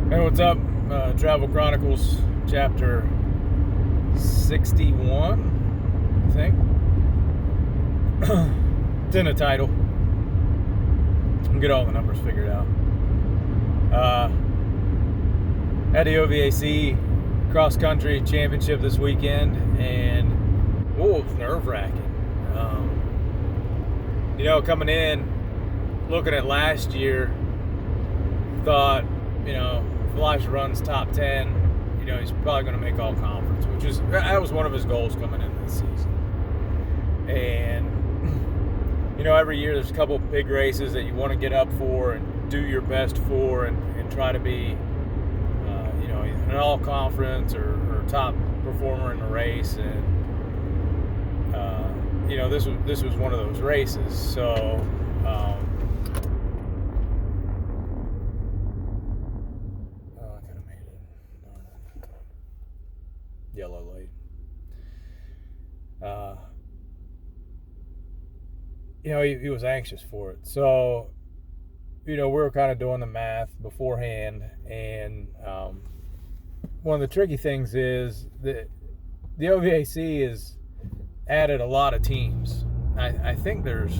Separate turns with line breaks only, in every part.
Hey, what's up? Travel Chronicles, chapter 61, I think. It's in the title. I'll get all the numbers figured out. Had the OVAC cross country championship this weekend, and it was nerve-wracking. Coming in, looking at last year, thought, if Elijah runs top 10, he's probably going to make all conference, that was one of his goals coming into this season. And, every year there's a couple big races that you want to get up for and do your best for and try to be, an all conference or top performer in the race. And, this was one of those races. So, yellow light. He was anxious for it. So, we were kind of doing the math beforehand, and one of the tricky things is that the OVAC has added a lot of teams. I think there's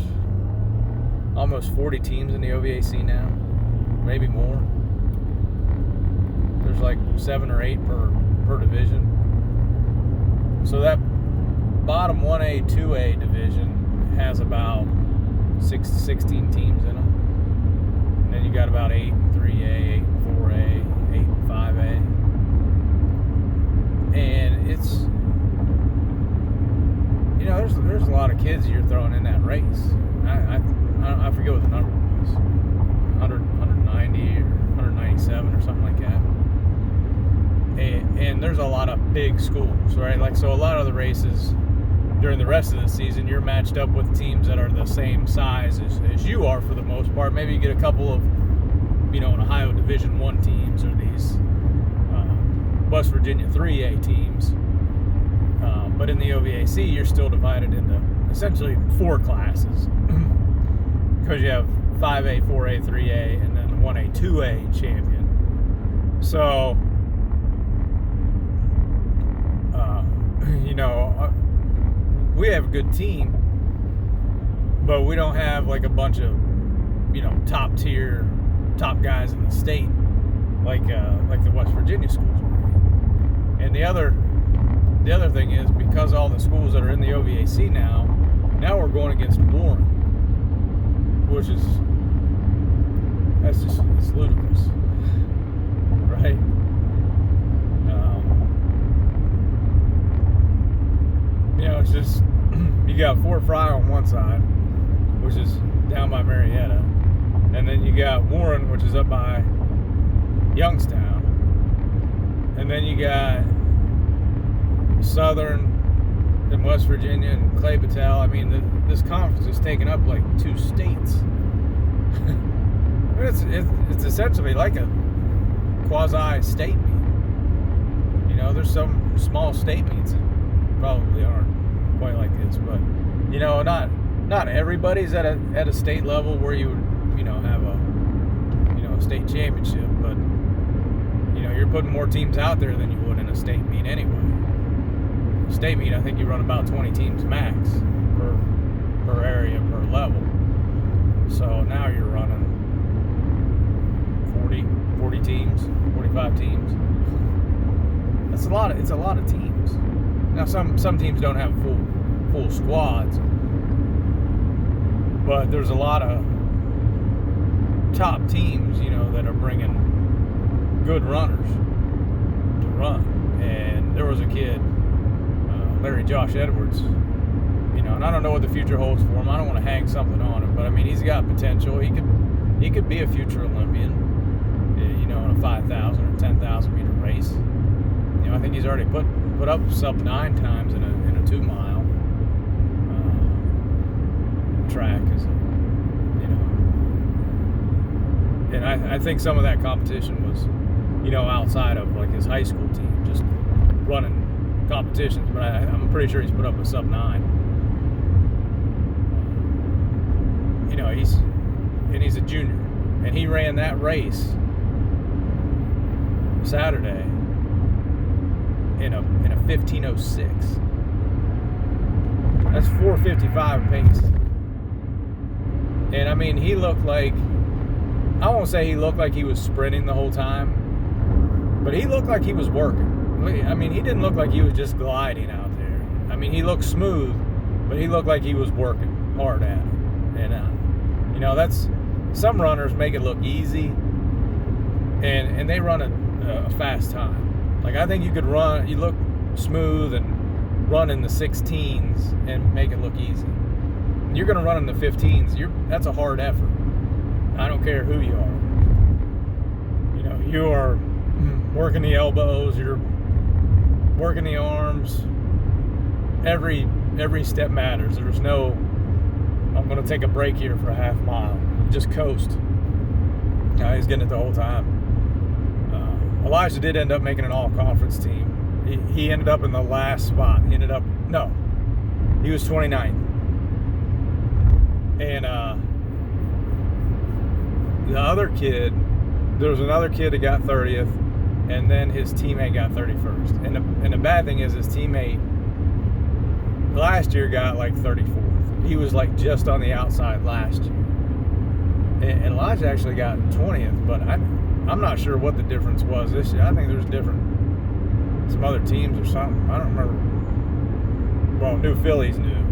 almost 40 teams in the OVAC now, maybe more. There's like 7 or 8 per division. So that bottom 1A, 2A division has about 6 to 16 teams in them. And then you got about 8 and 3A, 8 and 4A, 8 and 5A. And it's, there's a lot of kids you're throwing in that race. I forget what the number was, 100, 190 or 197 or something like that. And there's a lot of big schools, right? So a lot of the races during the rest of the season, you're matched up with teams that are the same size as you are for the most part. Maybe you get a couple of, Ohio Division I teams or these West Virginia 3A teams. But in the OVAC, you're still divided into essentially 4 classes because you have 5A, 4A, 3A, and then the 1A, 2A champion. So, we have a good team, but we don't have like a bunch of, top tier, top guys in the state, like the West Virginia schools are. And the other thing is, because all the schools that are in the OVAC now we're going against Warren, which is, it's ludicrous, right? It's just, you got Fort Fry on one side, which is down by Marietta, and then you got Warren, which is up by Youngstown, and then you got Southern and West Virginia and Clay Patel. I mean, this conference is taking up like 2 states. It's essentially like a quasi-state meet. There's some small state meets that probably aren't quite like this, but not everybody's at a state level where you would have a state championship, but you're putting more teams out there than you would in a state meet anyway. State meet, I think you run about 20 teams max per area, per level. So now you're running 40 teams, 45 teams. It's a lot of teams. Now some teams don't have full squads, but there's a lot of top teams, that are bringing good runners to run. And there was a kid, Larry Josh Edwards, and I don't know what the future holds for him. I don't want to hang something on him, but I mean, he's got potential. He could be a future Olympian, in a 5,000 or 10,000 meter race. I think he's already put up sub 9 times in a 2-mile track, and I think some of that competition was, outside of like his high school team, just running competitions, but I'm pretty sure he's put up a sub 9. He's a junior, and he ran that race Saturday in a 15:06. That's 4:55 pace. And I mean, he looked like, I won't say he looked like he was sprinting the whole time, but he looked like he was working. I mean, he didn't look like he was just gliding out there. I mean, he looked smooth, but he looked like he was working hard at it. And, you know, that's, some runners make it look easy, and they run a fast time. Like, I think you could run, you look smooth and run in the 16s and make it look easy. You're going to run in the 15s. That's a hard effort. I don't care who you are. You know, you are working the elbows, you're working the arms. Every step matters. There's no, I'm going to take a break here for a half mile. Just coast. He's getting it the whole time. Elijah did end up making an all-conference team. He ended up in the last spot. He was 29th. And the other kid, there was another kid that got 30th, and then his teammate got 31st. And the bad thing is his teammate last year got like 34th. He was like just on the outside last year. And Elijah actually got 20th, but I'm not sure what the difference was this year. I think there's some other teams or something. I don't remember. Well, New Phillies knew.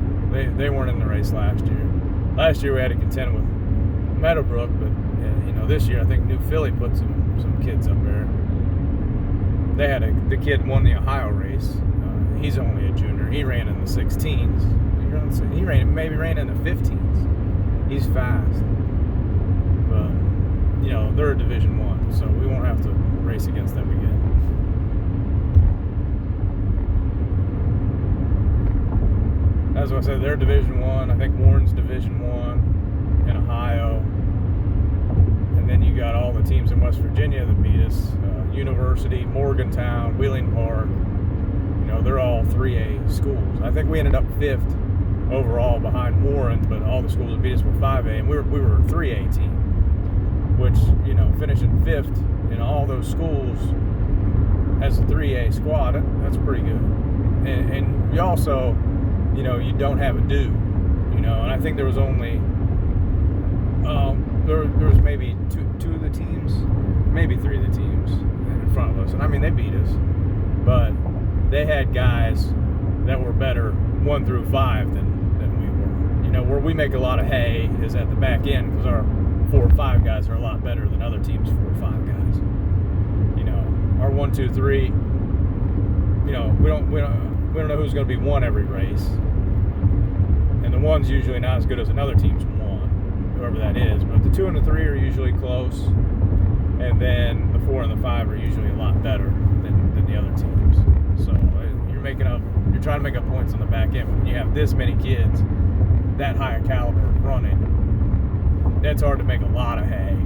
They weren't in the race last year. Last year we had to contend with Meadowbrook, but you know, this year I think New Philly put some kids up there. They had the kid won the Ohio race. He's only a junior. He ran in the 16s. He ran in the 15s. He's fast. But you know, they're a Division I, so we won't have to race against them again. As I said, they're Division I. I think Warren's Division I in Ohio. And then you got all the teams in West Virginia that beat us. University, Morgantown, Wheeling Park. You know, they're all 3A schools. I think we ended up 5th overall behind Warren, but all the schools that beat us were 5A, and we were a 3A team. Which, you know, finishing 5th in all those schools as a 3A squad, that's pretty good. And you also, you know, you don't have a due, you know, and I think there was only, there was maybe two of the teams, maybe 3 of the teams in front of us. And I mean, they beat us, but they had guys that were better 1 through 5 than we were. You know, where we make a lot of hay is at the back end, because our 4 or 5 guys are a lot better than other teams' 4 or 5 guys. You know, our 1, 2, 3. You know, we don't know who's going to be 1 every race, and the 1's usually not as good as another team's 1, whoever that is. But the 2 and the 3 are usually close, and then the 4 and the 5 are usually a lot better than the other teams. So you're trying to make up points on the back end. But when you have this many kids, that high a caliber running, it's hard to make a lot of hay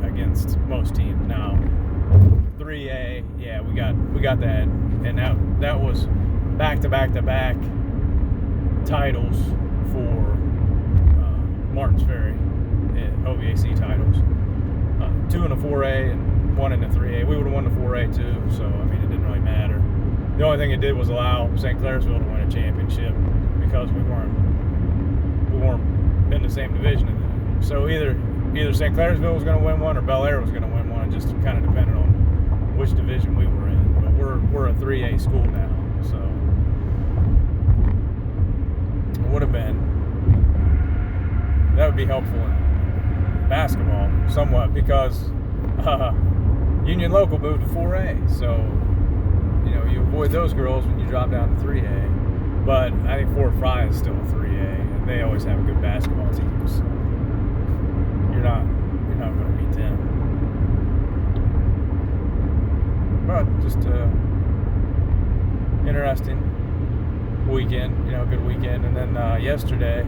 against most teams. Now, 3A, yeah, we got that, and that was back-to-back titles for Martins Ferry, OVAC titles. 2 in the 4A and 1 in the 3A. We would have won the 4A too, so I mean, it didn't really matter. The only thing it did was allow St. Clairsville to win a championship, because we weren't in the same division as them. So either St. Clairsville was going to win one or Bel Air was going to win one. It just kind of depended on which division we were in. But we're a 3A school now, so it would have been, that would be helpful in basketball somewhat, because Union Local moved to 4A, so you know, you avoid those girls when you drop down to 3A. But I think Fort Fry is still a 3A, and they always have a good basketball team. So you're not going to beat them. But just interesting weekend, you know, good weekend. And then yesterday,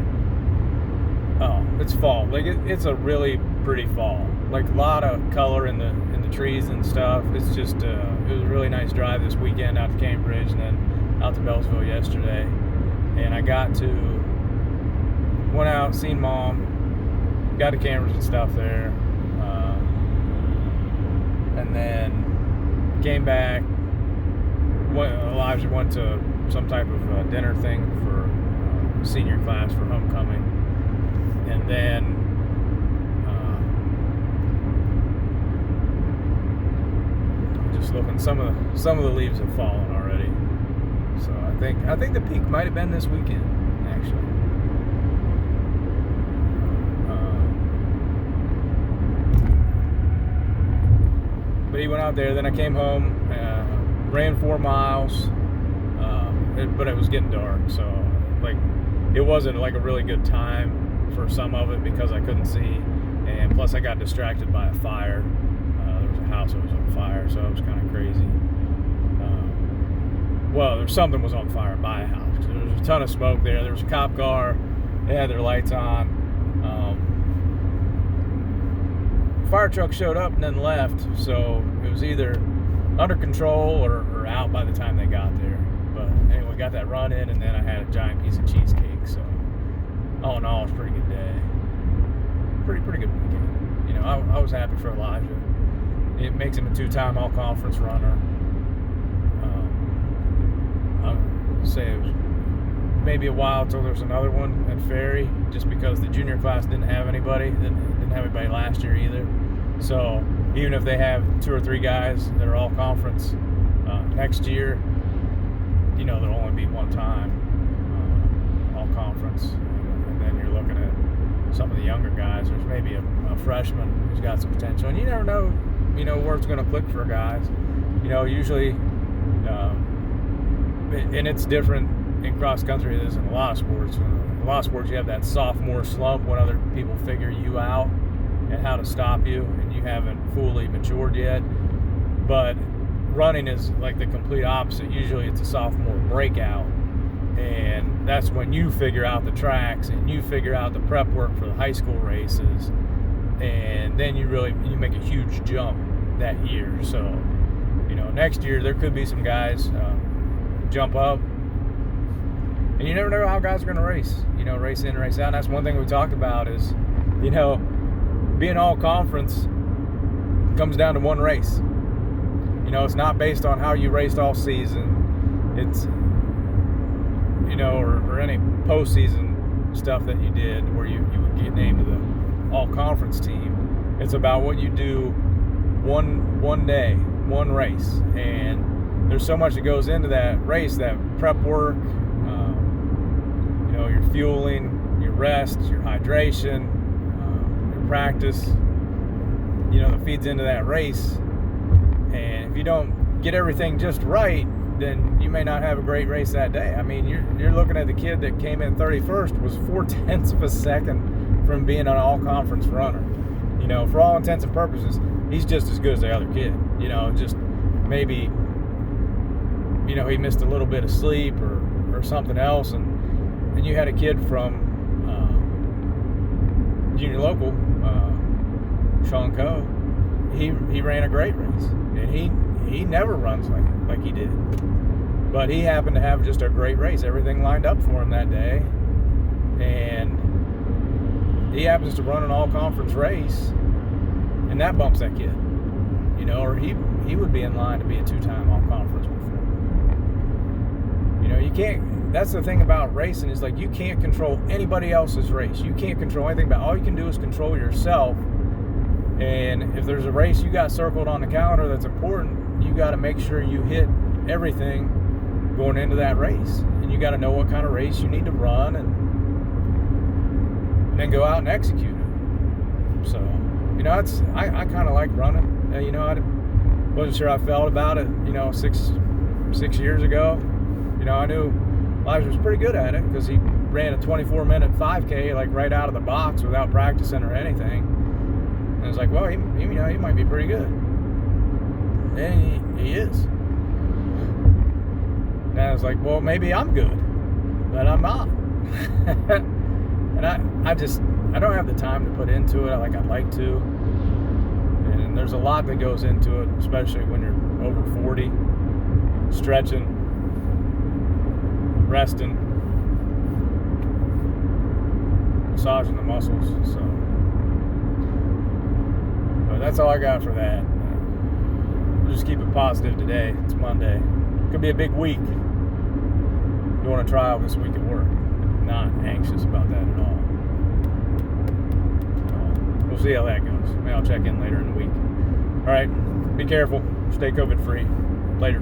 it's fall. Like it's a really pretty fall. Like a lot of color in the trees and stuff. It's just it was a really nice drive this weekend out to Cambridge and then out to Beltsville yesterday. And I went out, seen Mom, got to Cambridge and stuff there, and then came back. Elijah went to some type of dinner thing for senior class for homecoming, and then just looking, some of the leaves have fallen already. So I think the peak might have been this weekend, actually. But he went out there. Then I came home, ran 4 miles, but it was getting dark, so like it wasn't like a really good time for some of it because I couldn't see, and plus I got distracted by a fire. There was a house that was on fire, so it was kind of crazy. Well, something was on fire by a house. There was a ton of smoke there. There was a cop car. They had their lights on. Fire truck showed up and then left, so it was either under control or out by the time they got there. But anyway, got that run in, and then I had a giant piece of cheesecake. So all in all, it was a pretty good day. Pretty good weekend. You know, I was happy for Elijah. It makes him a 2-time all-conference runner. I would say it was maybe a while until there was another one at Ferry, just because the junior class didn't have anybody. Didn't have anybody last year either. So even if they have 2 or 3 guys that are all conference next year, you know, there'll only be one time all conference. And then you're looking at some of the younger guys. There's maybe a freshman who's got some potential, and you never know, you know, where it's going to click for guys. You know, usually, and it's different in cross country than it is in a lot of sports. In a lot of sports, you have that sophomore slump when other people figure you out and how to stop you, and you haven't fully matured yet. But running is like the complete opposite. Usually it's a sophomore breakout, and that's when you figure out the tracks and you figure out the prep work for the high school races, and then you make a huge jump that year. So, you know, next year there could be some guys jump up, and you never know how guys are going to race. You know, race in, race out. And that's one thing we talked about is, you know, being all conference comes down to one race. You know, it's not based on how you raced all season. It's, you know, or any postseason stuff that you did where you would get named to the all conference team. It's about what you do one day, one race, and there's so much that goes into that race, that prep work, you know, your fueling, your rest, your hydration, your practice, you know, that feeds into that race. And if you don't get everything just right, then you may not have a great race that day. I mean, you're looking at the kid that came in 31st was 0.4 of a second from being an all-conference runner. You know, for all intents and purposes, he's just as good as the other kid. You know, just maybe, you know, he missed a little bit of sleep or something else, and you had a kid from junior local, Sean Coe. He ran a great race, and he never runs like he did, but he happened to have just a great race. Everything lined up for him that day, and he happens to run an all-conference race, and that bumps that kid. You know, or he would be in line to be a 2-time all-conference before. You know, you can't. That's the thing about racing, is like you can't control anybody else's race. You can't control anything about. All you can do is control yourself. And if there's a race you got circled on the calendar that's important, you got to make sure you hit everything going into that race. And you got to know what kind of race you need to run, and then go out and execute it. So, you know, I kind of like running. You know, I wasn't sure how I felt about it, you know, six years ago. You know, I knew Elijah was pretty good at it because he ran a 24-minute 5K like right out of the box without practicing or anything. And I was like, well, he might be pretty good. And he is. And I was like, well, maybe I'm good, but I'm not. And I don't have the time to put into it like I'd like to. And there's a lot that goes into it, especially when you're over 40, stretching, resting, massaging the muscles. So, but that's all I got for that. We'll just keep it positive today. It's Monday. Could be a big week. Doing a trial this week at work. Not anxious about that at all. We'll see how that goes. Maybe I'll check in later in the week. All right, be careful. Stay COVID free. Later.